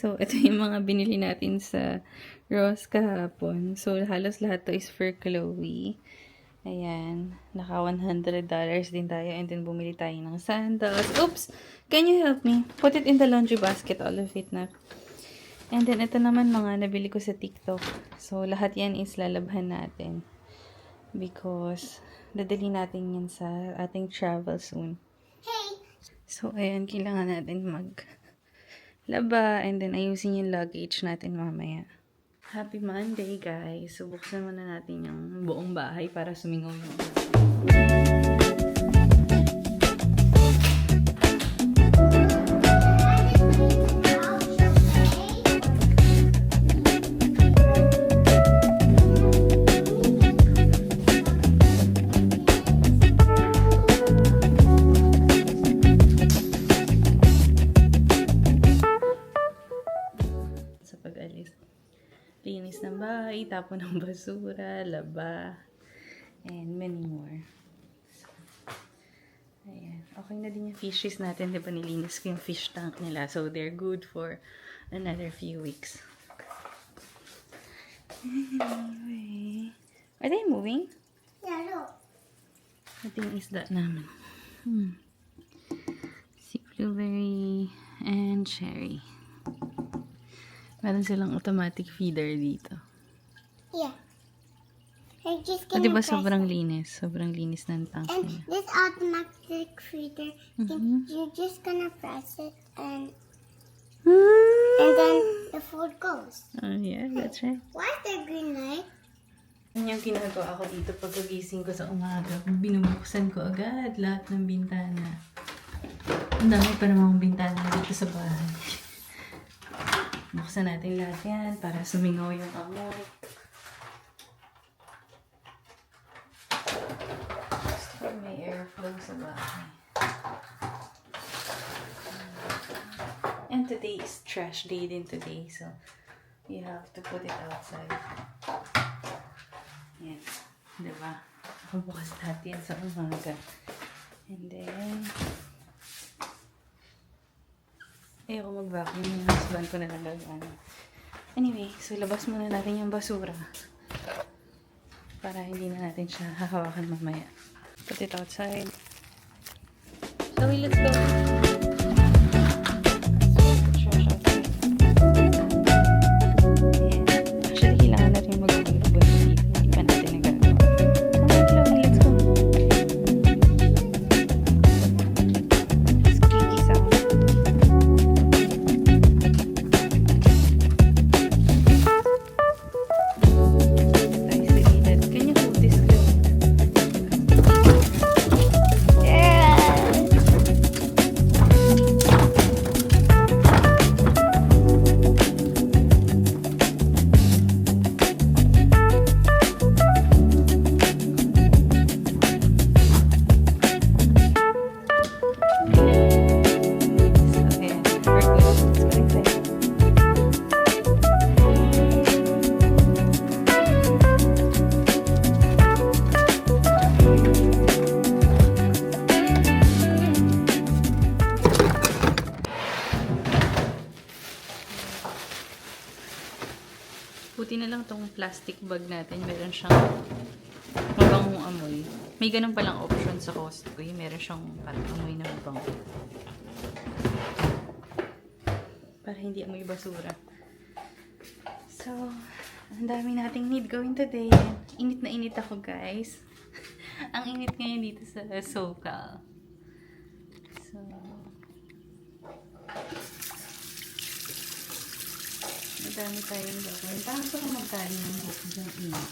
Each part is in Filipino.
So, ito yung mga binili natin sa Ross kahapon. So, halos lahat to is for Chloe. Ayan. Naka $100 din tayo. And then, bumili tayo ng sandals. Oops! Can you help me? Put it in the laundry basket, all of it na. And then, ito naman mga nabili ko sa TikTok. So, lahat yan is lalabhan natin. Because, dadali natin yan sa ating travel soon. So, ayan, kailangan natin laba, and then ayusin yung luggage natin mamaya. Happy Monday, guys! So, buksan muna natin yung buong bahay para sumingaw yung linis ng bahay, tapon ng basura, laba, and many more. So, ayan. Okay na din yung fishes natin. Diba nilinis ko yung fish tank nila. So, they're good for another few weeks. Anyway. Are they moving? Yeah, look. Ito yung isda namin. Si blueberry and cherry. Meron silang automatic feeder dito. Yeah. I'm just O, gonna diba press sobrang it. linis? Sobrang linis ng tank And nila. this automatic feeder, you're just gonna press it and then the food goes. Oh, yeah, that's right. Why is there green light? Yan yung ginagawa ko dito pagkagising ko sa umaga. Binubuksan ko agad lahat ng bintana. Ang dami pa namang bintana dito sa bahay. Buksan natin lahat yan para sumingaw yung amoy. Gusto ko may airflow sa bahay. And today is trash day din today, so you have to put it outside. Yan. Diba? Bukas lahat yan sa umaga. And then, ayoko mag-vacuum. Yung husband ko na nalagaan. Anyway, so labas muna natin yung basura. Para hindi na natin siya hahawakan mamaya. Put it outside. So, let's go. Trash outside. Ayan. Actually, kailangan natin mag-ulubon dito. Hindi pa natin nagagawa. Come on, Chloe, let's go. Squeaky sound. Isolated. Can you hold this, Chloe? So, ayan. We're good. Let's go inside. Buti na lang tong plastic bag natin. Meron siyang mabangong amoy. May ganun palang option sa Costco. Meron siyang parang amoy na mabango. Para hindi amoy basura. So, ang dami nating need gawin today. Init na init ako, guys. Ang init ngayon dito sa SoCal. So, madami tayong gagawin. Parang ito kung magkali ng buhok dyan init.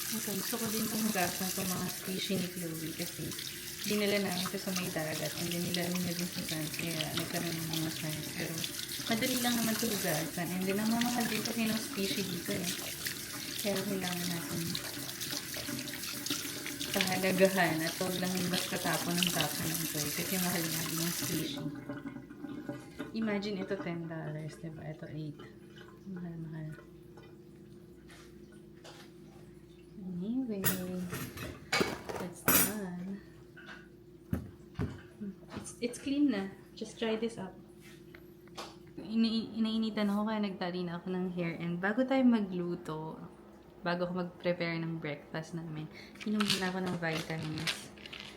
Okay, gusto ko din itong hugasan itong mga squishy ni Chloe kasi dinala namin ito sa may dagat and then nilalim na din sa sand kaya nagkaroon ng mga sand. Pero madali lang naman ito hugasan and then ang mamahal din kasi ng squishy dito eh. Kaya kailangan natin pahalagahan at huwag lang yung basta tapon ng toy kasi mahal na yung squishy. Imagine ito $10, diba? Ito $8. Mahal-mahal. Anyway, that's done. It's clean na. Just try this up. Inainitan ako kaya nagtali na ako ng hair. And bago tayo magluto, bago ako mag-prepare ng breakfast namin, inom muna ako ng vitamins.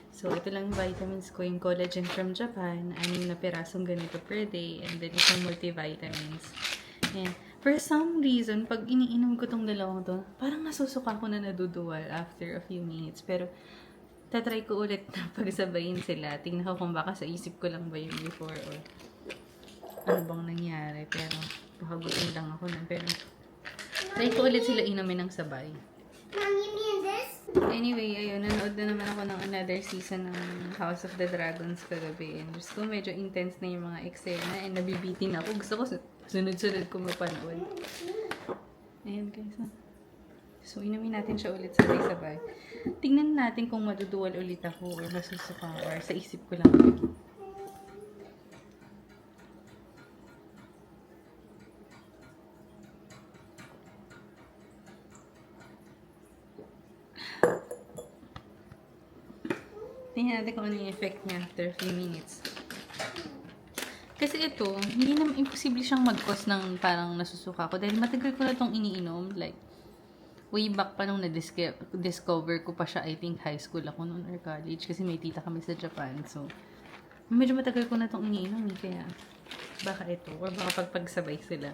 So, ito lang yung vitamins ko. Yung collagen from Japan, 6 na pirasong ganito per day. And then, isang multivitamins. And for some reason, pag iniinom ko tong dalawang to, parang nasusuka ko na naduduwal after a few minutes. Pero, tatry ko ulit na pagsabayin sila. Tingnan ko kung baka sa isip ko lang ba yun before or ano bang nangyari. Pero, baka gutom lang ako na. Pero, try ko ulit sila inumin ng sabay. Mom, you mean this? Anyway, ayun, nanood na naman ako ng another season ng House of the Dragons kagabi. And just ko, medyo intense na yung mga eksena and nabibitin ako. Gusto ko sunod-sunod ko mapanood. Ayan guys. So, inumin natin siya ulit sabay-sabay. Tingnan natin kung maduduwal ulit ako or masusuka or sa isip ko lang. Tingnan natin kung ano yung effect niya after a few minutes. Kasi ito, hindi naman imposible siyang mag-cause ng parang nasusuka ko. Dahil matagal ko na itong iniinom. Like, way back pa nung na-discover ko pa siya, I think high school ako noon or college. Kasi may tita kami sa Japan. So, medyo matagal ko na itong iniinom. Kaya, baka ito. Or baka pagpagsabay sila.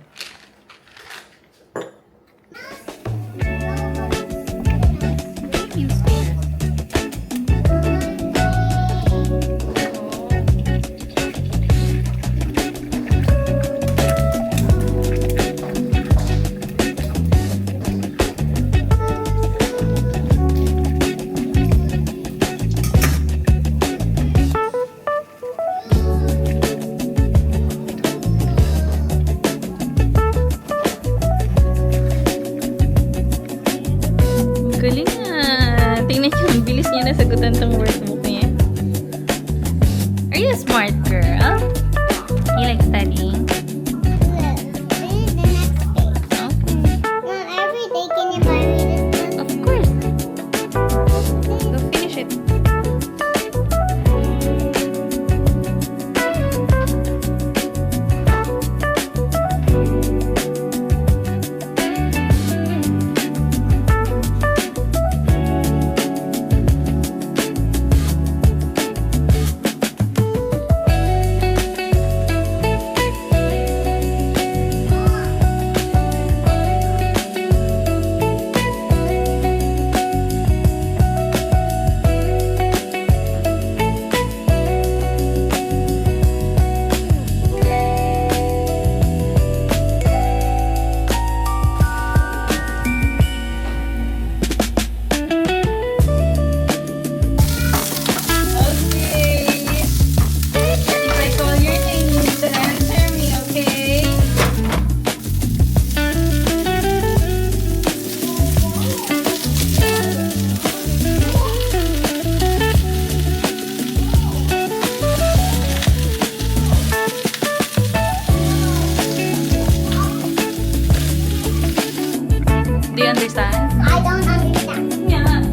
Galing na. Tingnan niyo, ang bilis niya nasagutan tong workbook niya. Are you a smart girl? You like studying? This is the next day. Okay. Mom, every day can you buy me this one? Of course. Go finish it. Do you understand? I don't understand. Yeah.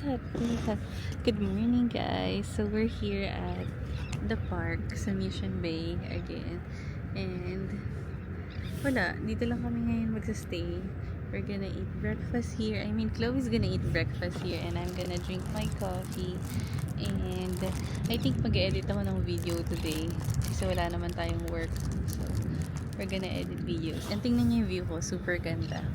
hot. Really hot. Good morning, guys. So, we're here at the park sa Mission Bay again. And, wala. Dito lang kami ngayon magsastay. We're gonna eat breakfast here. I mean, Chloe's gonna eat breakfast here. And I'm gonna drink my coffee. And, I think mag-edit ako ng video today. Kasi wala naman tayong work. So, we're gonna edit videos. And tingnan niyo yung view ko. Super ganda.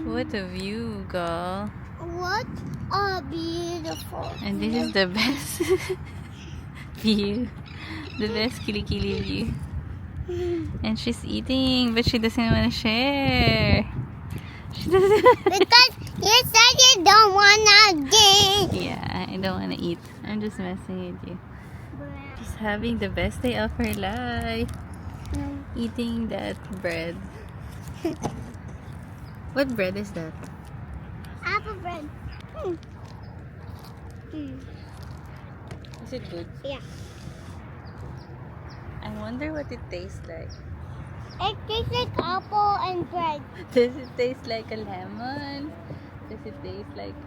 What a view, girl. What a beautiful. And this is the best view. The best kilikili view. And she's eating, but she doesn't want to share. She doesn't. Because you said you don't wanna drink. Yeah, I don't want to eat. I'm just messing with you. She's having the best day of her life. Eating that bread. What bread is that? Apple bread. Is it good? Yeah. I wonder what it tastes like. It tastes like apple and bread. Does it taste like a lemon? Does it taste like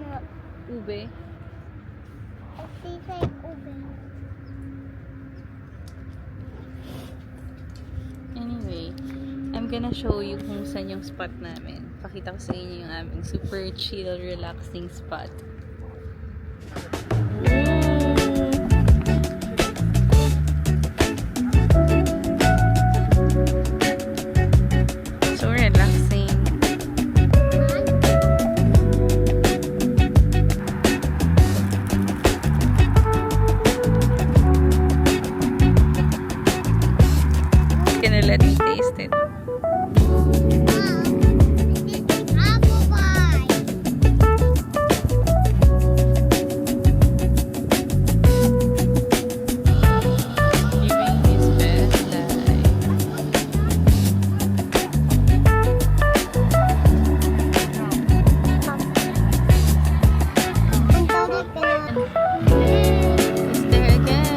No, ube? it tastes like ube. Anyway, I'm gonna show you kung saan yung spot namin. Pakita ko sa inyo yung aming super chill, relaxing spot. So relaxing. Gonna let me taste it. Apple pie. Living his best life. It's there again.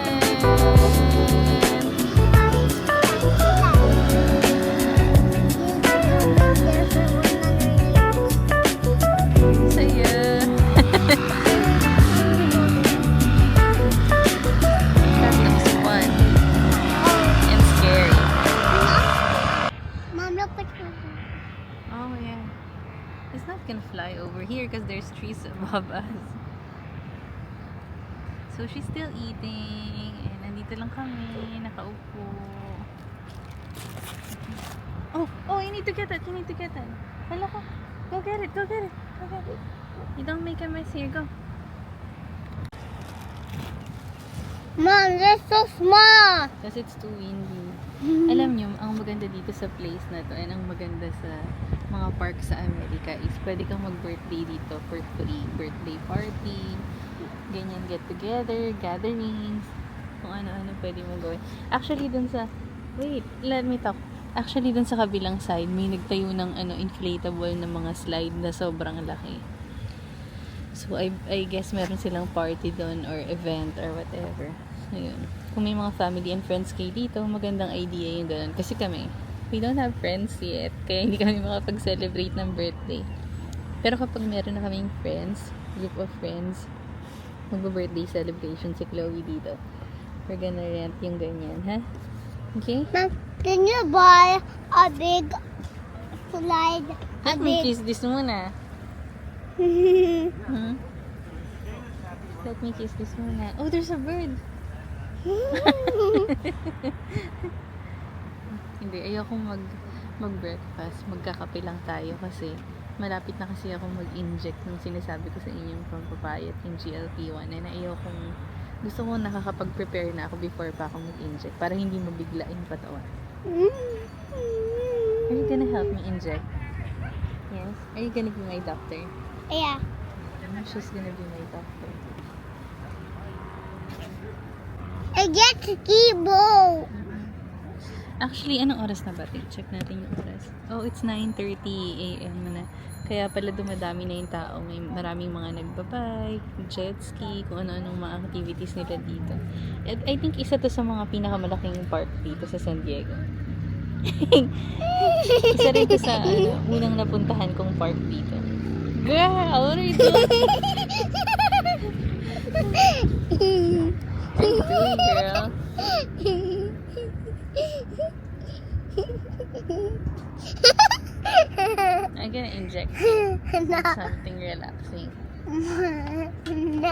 Saya. That looks fun and scary. Mom, look at her. Oh yeah. It's not gonna fly over here because there's trees above us. So she's still eating and nandito lang kami, nakaupo. Oh, you need to get it, you need to get it. Hala ko. Go get it, go get it, go get it. You don't make a mess here, go. Mom, they're so small. Kasi it's too windy. Alam nyo, ang maganda dito sa place na to and ang maganda sa mga park sa Amerika is pwede kang mag-birthday dito for free. Birthday party, ganyan get together, gatherings, kung ano-ano pwede mo gawin. Actually, dun sa, wait, let me talk. Actually, dun sa kabilang side, may nagtayo ng inflatable na mga slide na sobrang laki. So, I guess meron silang party doon or event or whatever. So, yun. Kung may mga family and friends kayo dito, magandang idea yung ganun. Kasi kami, we don't have friends yet. Kaya hindi kami makapag-celebrate ng birthday. Pero kapag meron na kaming friends, group of friends, mag-birthday celebration si Chloe dito. We're gonna rent yung ganyan, ha? Okay? Mom, can you buy a big slide? A Let me big. kiss this muna. Hmm? Let me kiss this muna. Oh, there's a bird. Hindi, ayokong mag-breakfast. Magkakape lang tayo kasi malapit na kasi ako mag-inject ng sinasabi ko sa inyong pampapayat yung GLP-1 and ayokong gusto ko nakakapag-prepare na ako before pa ako mag-inject para hindi mabigla yung katawan. Are you gonna help me inject? Yes? Are you gonna be my doctor? Yeah. She's gonna be my doctor. I get to keyboard. Actually, anong oras na ba? Check natin yung oras. Oh, it's 9:30 a.m. na. Kaya pala dumadami na yung tao. May maraming mga nagbabike, jet ski, kung ano-anong mga activities nila dito. I think isa to sa mga pinakamalaking park dito sa San Diego. Isa rin to sa unang napuntahan kong park dito. Girl, what are you doing? What are you doing, girl? I'm gonna inject something relaxing. No.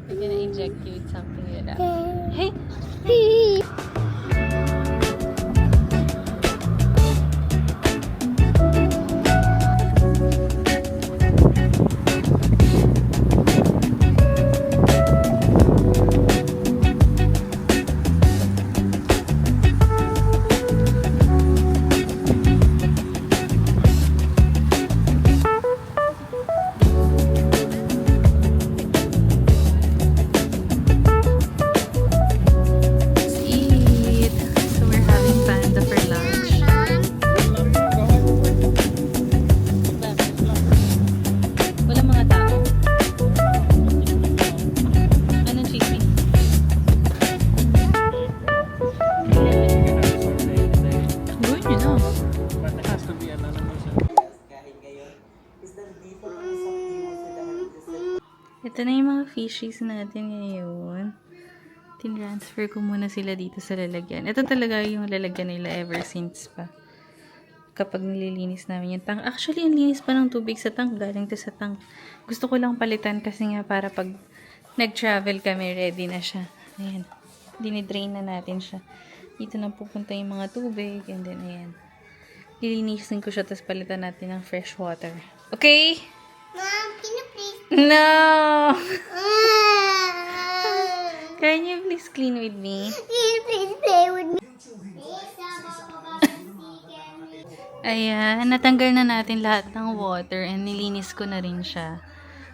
I'm gonna inject you with something relaxing. Hey! Let's eat. So we're having panda for lunch. Walang mga tao. Anong chippy? Good, you know. But it has to be an animal. Ito na yung mga fishies natin ngayon. Tinransfer ko muna sila dito sa lalagyan. Ito talaga yung lalagyan nila ever since pa. Kapag nililinis namin yung tank. Actually, ang linis pa ng tubig sa tank. Galing to sa tank. Gusto ko lang palitan kasi nga para pag nag-travel kami, ready na siya. Ayan. Dinidrain na natin siya. Dito na pupunta yung mga tubig. And then, ayan. Lilinisin ko siya, tapos palitan natin ng fresh water. Okay? Mom, can you please? No! Ah. Can you please clean with me? Can you please play with me? Ayan, natanggal na natin lahat ng water and nilinis ko na rin siya.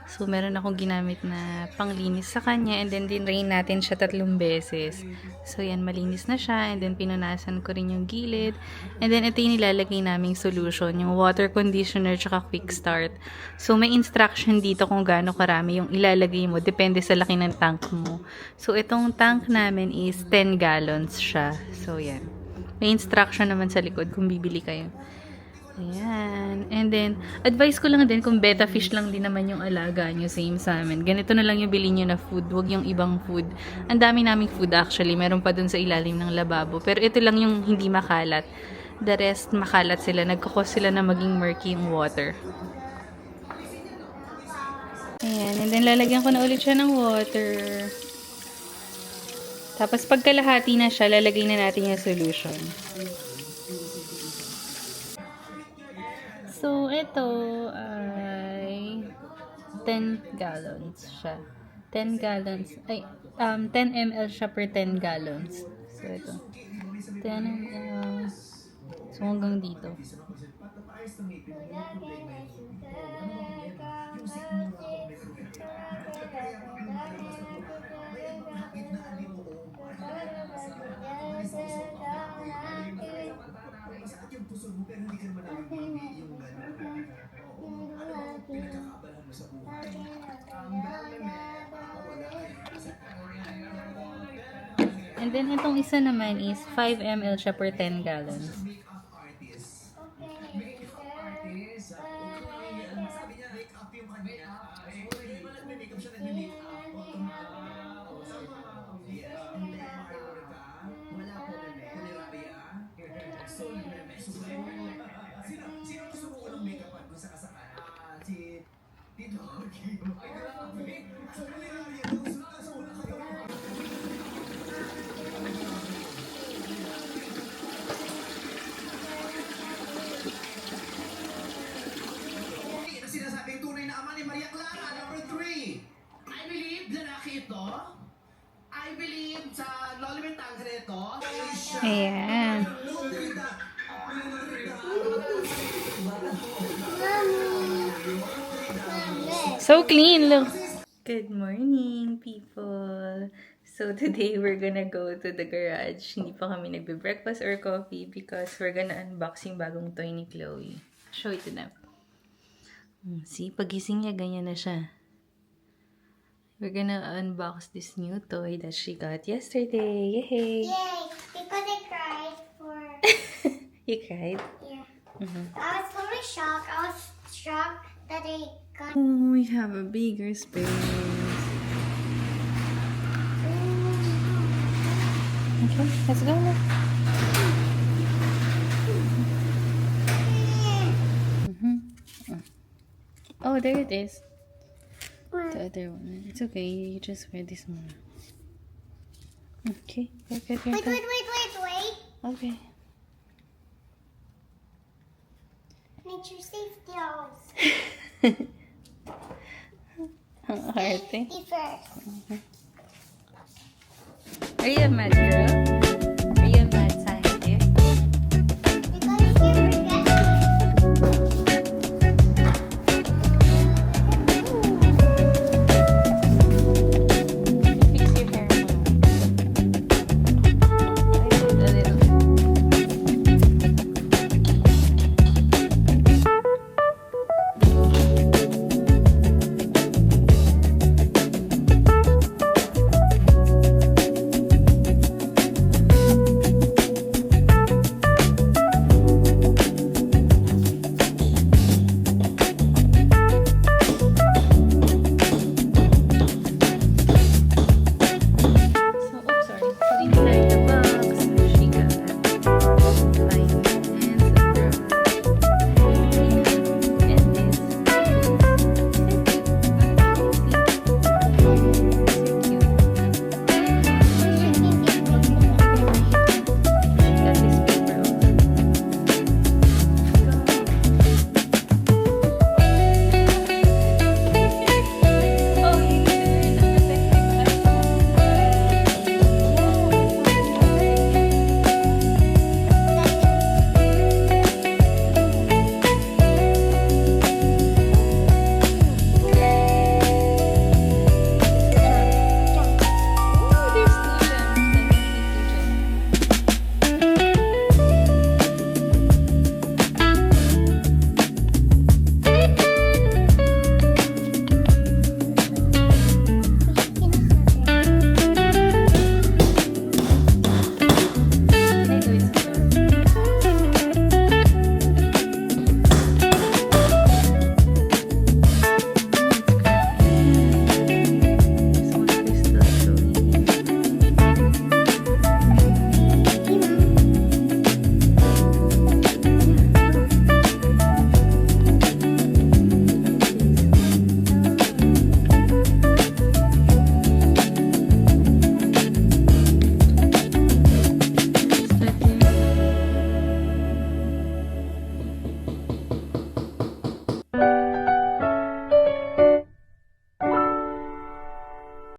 So, meron akong ginamit na panglinis sa kanya and then dinrain natin siya 3 beses. So, yan, malinis na siya and then pinunasan ko rin yung gilid. And then, ito yung nilalagay naming solution, yung water conditioner tsaka quick start. So, may instruction dito kung gaano karami yung ilalagay mo. Depende sa laki ng tank mo. So, itong tank namin is 10 gallons siya. So, yan. May instruction naman sa likod kung bibili kayo. Ayan. And then, advice ko lang din kung betta fish lang din naman yung alaga nyo, same sa amin. Ganito na lang yung bilhin nyo na food, wag yung ibang food. Ang dami naming food actually, meron pa dun sa ilalim ng lababo. Pero ito lang yung hindi makalat. The rest, makalat sila. Nagkakos sila na maging murky yung water. Ayan. And then, lalagyan ko na ulit siya ng water. Tapos, pagkalahati na siya, lalagay na natin yung solution. So, ito ay 10 gallons siya. 10 gallons. Ay, 10 ml siya per 10 gallons. So, ito. 10 ml. So, hanggang dito. And then, itong isa naman is 5 ml siya per 10 gallons. Sinasabing tunay na ama ni Maria Clara, number 3. I believe lalaki ito. I believe sa Loli Mentangre ito. Ayan. So clean, look. Good morning, people. So today we're gonna go to the garage. Hindi pa kami nagbe-breakfast or coffee because we're gonna unbox yung bagong toy ni Chloe. Show it to them. See, pagising niya, ganyan na siya. We're gonna unbox this new toy that she got yesterday. Yay! Yay! Because I cried for You cried? Yeah. Mm-hmm. I was totally shocked. I was shocked that I got. Oh, we have a bigger space. Okay, let's go. Oh, there it is. The other one. It's okay. You just wear this one. Okay. Go. Wait. Okay. Make your safety Ang arte. Safety first. Are you a mad girl?